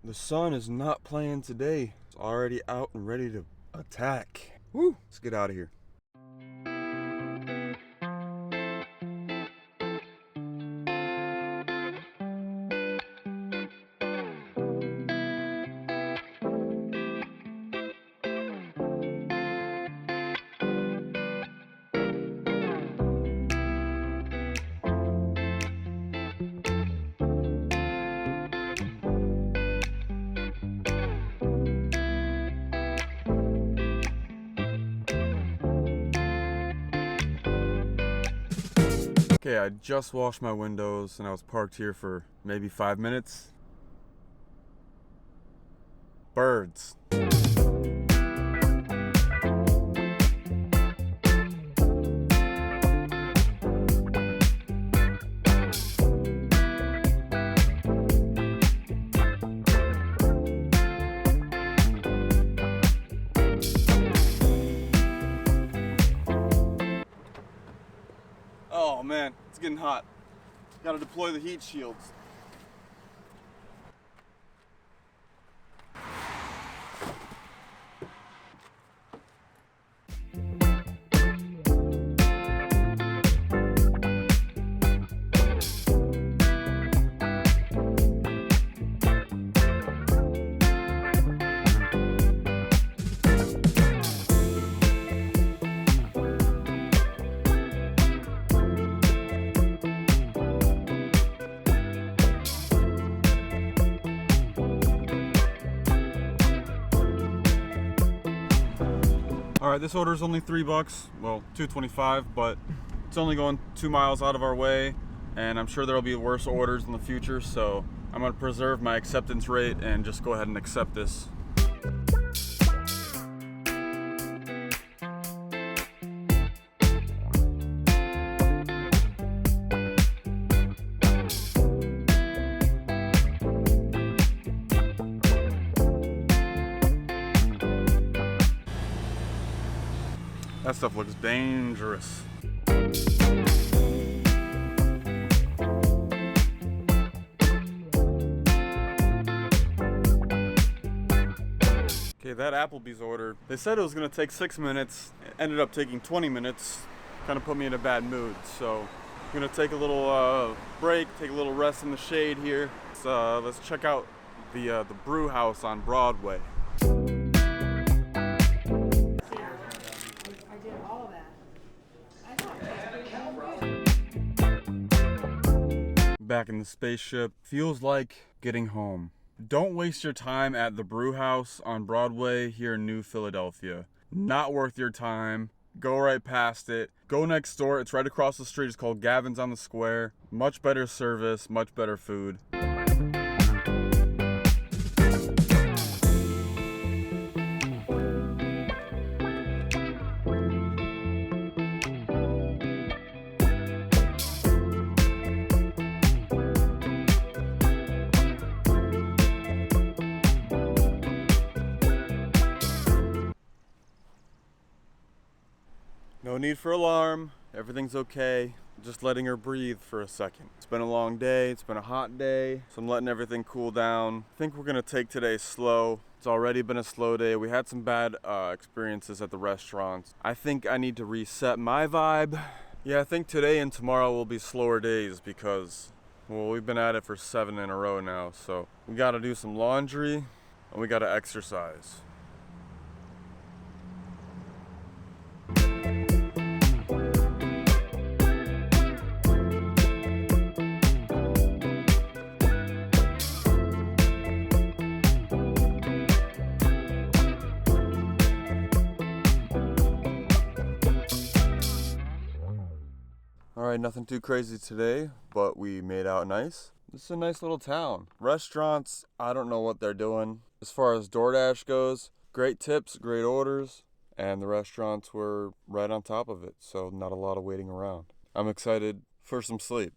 The sun is not playing today. It's already out and ready to attack. Woo! Let's get out of here. Okay, I just washed my windows and I was parked here for maybe 5 minutes. Birds. Oh man, it's getting hot. Gotta deploy the heat shields. Alright, this order is only $3, well, $2.25, but it's only going 2 miles out of our way, and I'm sure there'll be worse orders in the future, so I'm going to preserve my acceptance rate and just go ahead and accept this. That stuff looks dangerous. Okay, that Applebee's order, they said it was gonna take 6 minutes. It ended up taking 20 minutes. Kind of put me in a bad mood. So I'm gonna take a little break, take a little rest in the shade here. Let's check out the brew house on Broadway. Back in the spaceship, feels like getting home. Don't waste your time at the brew house on Broadway here in New Philadelphia. Not worth your time. Go right past it. Go next door. It's right across the street. It's called Gavin's on the Square. Much better service, much better food. No need for alarm, everything's okay. Just letting her breathe for a second. It's been a long day, it's been a hot day, so I'm letting everything cool down. I think we're gonna take today slow. It's already been a slow day. We had some bad experiences at the restaurants. I think I need to reset my vibe. Yeah, I think today and tomorrow will be slower days because, well, we've been at it for 7 in a row now, so we gotta do some laundry and we gotta exercise. Alright, nothing too crazy today, but we made out nice. This is a nice little town. Restaurants, I don't know what they're doing. As far as DoorDash goes, great tips, great orders, and the restaurants were right on top of it, so not a lot of waiting around. I'm excited for some sleep.